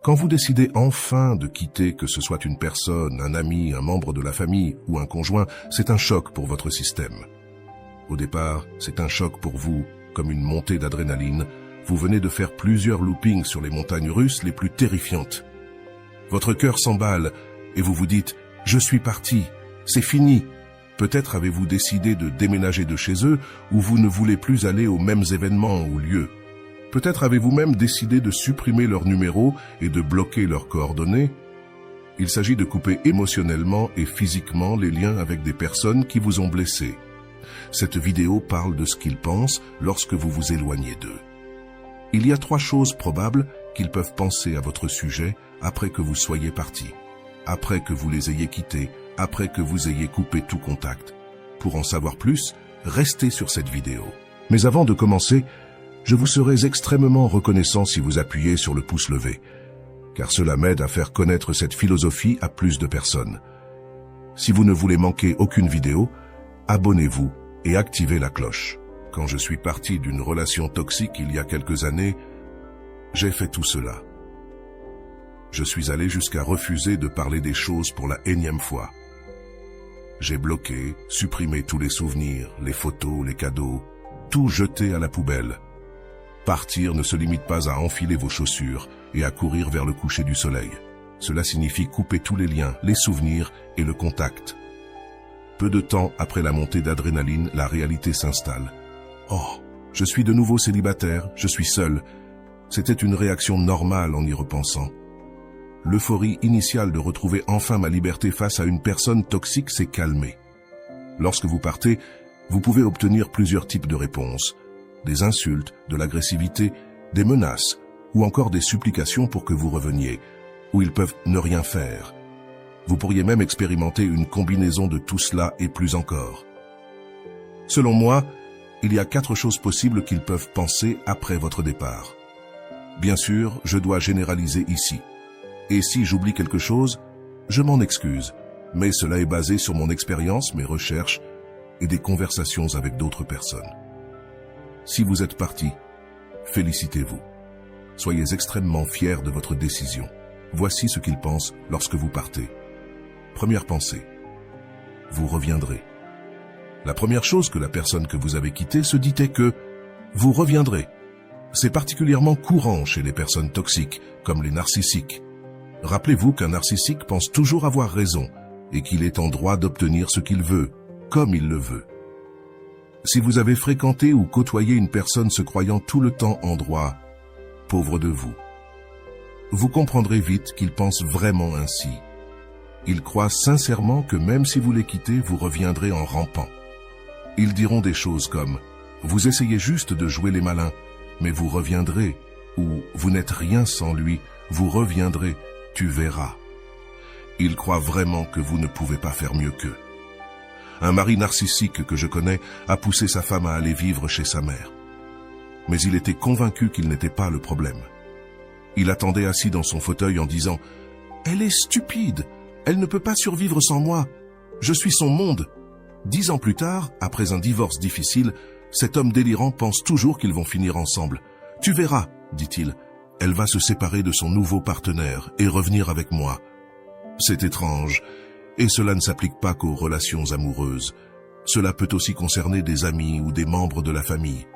Quand vous décidez enfin de quitter, que ce soit une personne, un ami, un membre de la famille ou un conjoint, c'est un choc pour votre système. Au départ, c'est un choc pour vous, comme une montée d'adrénaline. Vous venez de faire plusieurs loopings sur les montagnes russes les plus terrifiantes. Votre cœur s'emballe et vous vous dites « Je suis parti, c'est fini ». Peut-être avez-vous décidé de déménager de chez eux ou vous ne voulez plus aller aux mêmes événements ou lieux. Peut-être avez-vous même décidé de supprimer leur numéro et de bloquer leurs coordonnées. Il s'agit de couper émotionnellement et physiquement les liens avec des personnes qui vous ont blessé. Cette vidéo parle de ce qu'ils pensent lorsque vous vous éloignez d'eux. Il y a 3 choses probables qu'ils peuvent penser à votre sujet après que vous soyez parti, après que vous les ayez quittés, après que vous ayez coupé tout contact. Pour en savoir plus, restez sur cette vidéo. Mais avant de commencer, je vous serais extrêmement reconnaissant si vous appuyez sur le pouce levé, car cela m'aide à faire connaître cette philosophie à plus de personnes. Si vous ne voulez manquer aucune vidéo, abonnez-vous et activez la cloche. Quand je suis parti d'une relation toxique il y a quelques années, j'ai fait tout cela. Je suis allé jusqu'à refuser de parler des choses pour la énième fois. J'ai bloqué, supprimé tous les souvenirs, les photos, les cadeaux, tout jeté à la poubelle. Partir ne se limite pas à enfiler vos chaussures et à courir vers le coucher du soleil. Cela signifie couper tous les liens, les souvenirs et le contact. Peu de temps après la montée d'adrénaline, la réalité s'installe. Oh, je suis de nouveau célibataire, je suis seul. C'était une réaction normale en y repensant. L'euphorie initiale de retrouver enfin ma liberté face à une personne toxique s'est calmée. Lorsque vous partez, vous pouvez obtenir plusieurs types de réponses. Des insultes, de l'agressivité, des menaces ou encore des supplications pour que vous reveniez, ou ils peuvent ne rien faire. Vous pourriez même expérimenter une combinaison de tout cela et plus encore. Selon moi, il y a 4 choses possibles qu'ils peuvent penser après votre départ. Bien sûr, je dois généraliser ici. Et si j'oublie quelque chose, je m'en excuse, mais cela est basé sur mon expérience, mes recherches et des conversations avec d'autres personnes. Si vous êtes parti, félicitez-vous. Soyez extrêmement fiers de votre décision. Voici ce qu'ils pensent lorsque vous partez. Première pensée. Vous reviendrez. La première chose que la personne que vous avez quittée se dit est que vous reviendrez. C'est particulièrement courant chez les personnes toxiques, comme les narcissiques. Rappelez-vous qu'un narcissique pense toujours avoir raison et qu'il est en droit d'obtenir ce qu'il veut, comme il le veut. Si vous avez fréquenté ou côtoyé une personne se croyant tout le temps en droit, pauvre de vous. Vous comprendrez vite qu'il pense vraiment ainsi. Ils croient sincèrement que même si vous les quittez, vous reviendrez en rampant. Ils diront des choses comme « Vous essayez juste de jouer les malins, mais vous reviendrez » ou « Vous n'êtes rien sans lui, vous reviendrez, tu verras ». Ils croient vraiment que vous ne pouvez pas faire mieux qu'eux. Un mari narcissique que je connais a poussé sa femme à aller vivre chez sa mère. Mais il était convaincu qu'il n'était pas le problème. Il attendait assis dans son fauteuil en disant « Elle est stupide, elle ne peut pas survivre sans moi, je suis son monde ». 10 ans plus tard, après un divorce difficile, cet homme délirant pense toujours qu'ils vont finir ensemble. « Tu verras », dit-il, « elle va se séparer de son nouveau partenaire et revenir avec moi. » C'est étrange. Et cela ne s'applique pas qu'aux relations amoureuses. Cela peut aussi concerner des amis ou des membres de la famille.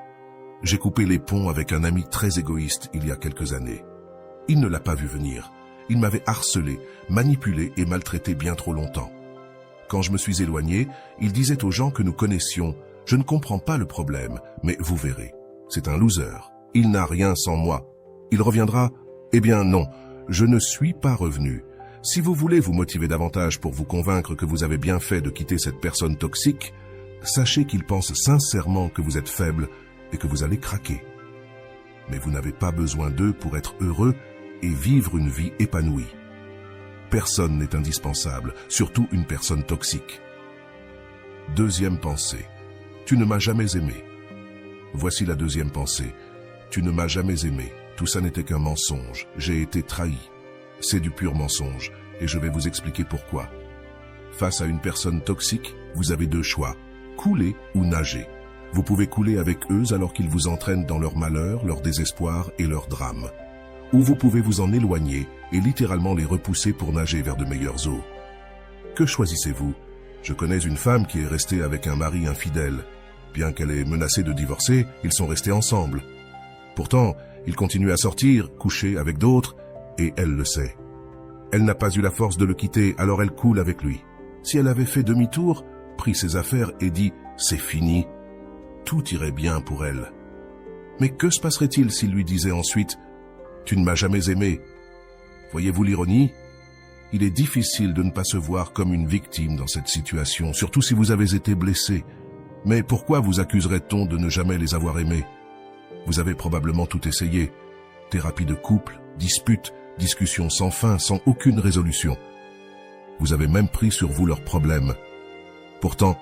J'ai coupé les ponts avec un ami très égoïste il y a quelques années. Il ne l'a pas vu venir. Il m'avait harcelé, manipulé et maltraité bien trop longtemps. Quand je me suis éloigné, il disait aux gens que nous connaissions « Je ne comprends pas le problème, mais vous verrez. C'est un loser. Il n'a rien sans moi. Il reviendra ? Eh bien non, je ne suis pas revenu. » Si vous voulez vous motiver davantage pour vous convaincre que vous avez bien fait de quitter cette personne toxique, sachez qu'ils pensent sincèrement que vous êtes faible et que vous allez craquer. Mais vous n'avez pas besoin d'eux pour être heureux et vivre une vie épanouie. Personne n'est indispensable, surtout une personne toxique. Deuxième pensée. Tu ne m'as jamais aimé. Voici la deuxième pensée. Tu ne m'as jamais aimé. Tout ça n'était qu'un mensonge. J'ai été trahi. C'est du pur mensonge, et je vais vous expliquer pourquoi. Face à une personne toxique, vous avez 2 choix, couler ou nager. Vous pouvez couler avec eux alors qu'ils vous entraînent dans leur malheur, leur désespoir et leur drame. ou vous pouvez vous en éloigner et littéralement les repousser pour nager vers de meilleures eaux. Que choisissez-vous? Je connais une femme qui est restée avec un mari infidèle. Bien qu'elle ait menacé de divorcer, ils sont restés ensemble. Pourtant, il continue à sortir, coucher avec d'autres, et elle le sait. Elle n'a pas eu la force de le quitter, alors elle coule avec lui. Si elle avait fait demi-tour, pris ses affaires et dit « c'est fini », tout irait bien pour elle. Mais que se passerait-il s'il lui disait ensuite « tu ne m'as jamais aimé ». Voyez-vous l'ironie? Il est difficile de ne pas se voir comme une victime dans cette situation, surtout si vous avez été blessé. Mais pourquoi vous accuserait-on de ne jamais les avoir aimés? Vous avez probablement tout essayé. Thérapie de couple, disputes, discussions sans fin, sans aucune résolution. Vous avez même pris sur vous leurs problèmes. Pourtant,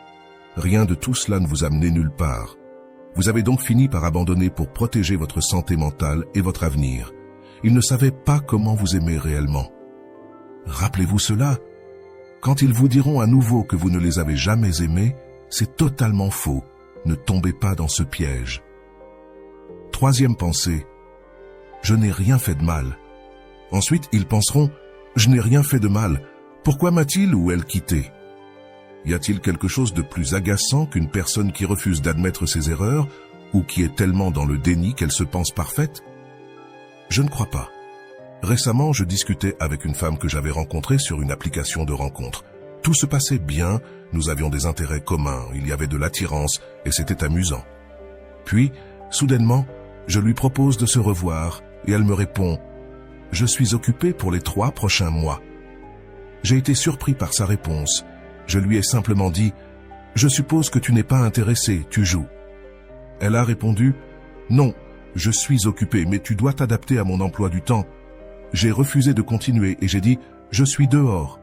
rien de tout cela ne vous a mené nulle part. Vous avez donc fini par abandonner pour protéger votre santé mentale et votre avenir. Ils ne savaient pas comment vous aimer réellement. Rappelez-vous cela. Quand ils vous diront à nouveau que vous ne les avez jamais aimés, c'est totalement faux. Ne tombez pas dans ce piège. Troisième pensée. Je n'ai rien fait de mal. Ensuite, ils penseront, je n'ai rien fait de mal. Pourquoi m'a-t-il ou elle quitté? Y a-t-il quelque chose de plus agaçant qu'une personne qui refuse d'admettre ses erreurs ou qui est tellement dans le déni qu'elle se pense parfaite? Je ne crois pas. Récemment, je discutais avec une femme que j'avais rencontrée sur une application de rencontre. Tout se passait bien, nous avions des intérêts communs, il y avait de l'attirance et c'était amusant. Puis, soudainement, je lui propose de se revoir et elle me répond « Je suis occupée pour les 3 prochains mois ». J'ai été surpris par sa réponse. Je lui ai simplement dit « Je suppose que tu n'es pas intéressé, tu joues ». Elle a répondu « Non, je suis occupée, mais tu dois t'adapter à mon emploi du temps ». J'ai refusé de continuer et j'ai dit « Je suis dehors ».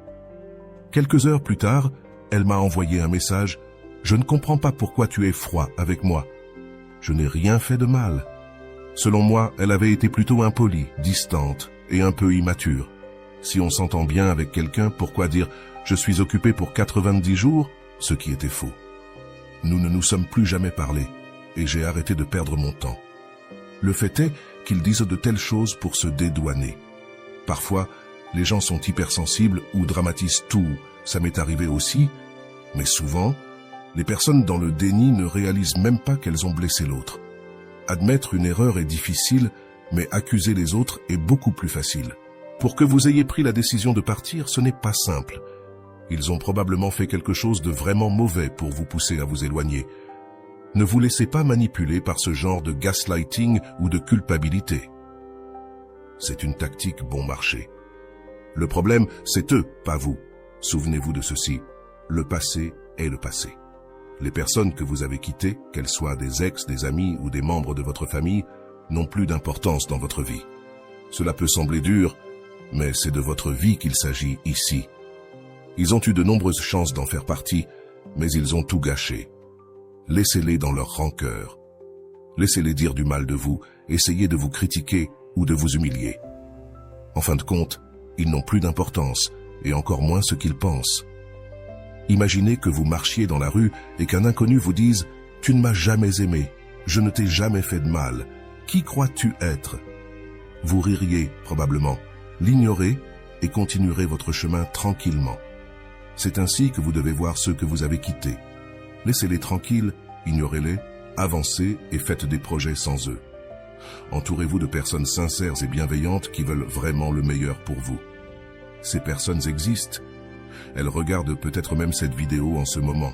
Quelques heures plus tard, elle m'a envoyé un message « Je ne comprends pas pourquoi tu es froid avec moi. Je n'ai rien fait de mal ». Selon moi, elle avait été plutôt impolie, distante et un peu immature. Si on s'entend bien avec quelqu'un, pourquoi dire « Je suis occupé pour 90 jours », ce qui était faux. Nous ne nous sommes plus jamais parlé et j'ai arrêté de perdre mon temps. Le fait est qu'ils disent de telles choses pour se dédouaner. Parfois, les gens sont hypersensibles ou dramatisent tout, ça m'est arrivé aussi, mais souvent, les personnes dans le déni ne réalisent même pas qu'elles ont blessé l'autre. Admettre une erreur est difficile, mais accuser les autres est beaucoup plus facile. Pour que vous ayez pris la décision de partir, ce n'est pas simple. Ils ont probablement fait quelque chose de vraiment mauvais pour vous pousser à vous éloigner. Ne vous laissez pas manipuler par ce genre de gaslighting ou de culpabilité. C'est une tactique bon marché. Le problème, c'est eux, pas vous. Souvenez-vous de ceci, le passé est le passé. Les personnes que vous avez quittées, qu'elles soient des ex, des amis ou des membres de votre famille, n'ont plus d'importance dans votre vie. Cela peut sembler dur, mais c'est de votre vie qu'il s'agit ici. Ils ont eu de nombreuses chances d'en faire partie, mais ils ont tout gâché. Laissez-les dans leur rancœur. Laissez-les dire du mal de vous, essayez de vous critiquer ou de vous humilier. En fin de compte, ils n'ont plus d'importance, et encore moins ce qu'ils pensent. Imaginez que vous marchiez dans la rue et qu'un inconnu vous dise « Tu ne m'as jamais aimé, je ne t'ai jamais fait de mal, qui crois-tu être ?» Vous ririez probablement, l'ignorez et continuerez votre chemin tranquillement. C'est ainsi que vous devez voir ceux que vous avez quittés. Laissez-les tranquilles, ignorez-les, avancez et faites des projets sans eux. Entourez-vous de personnes sincères et bienveillantes qui veulent vraiment le meilleur pour vous. Ces personnes existent. Elles regardent peut-être même cette vidéo en ce moment.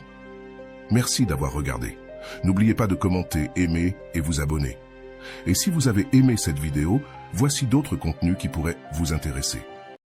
Merci d'avoir regardé. N'oubliez pas de commenter, aimer et vous abonner. Et si vous avez aimé cette vidéo, voici d'autres contenus qui pourraient vous intéresser.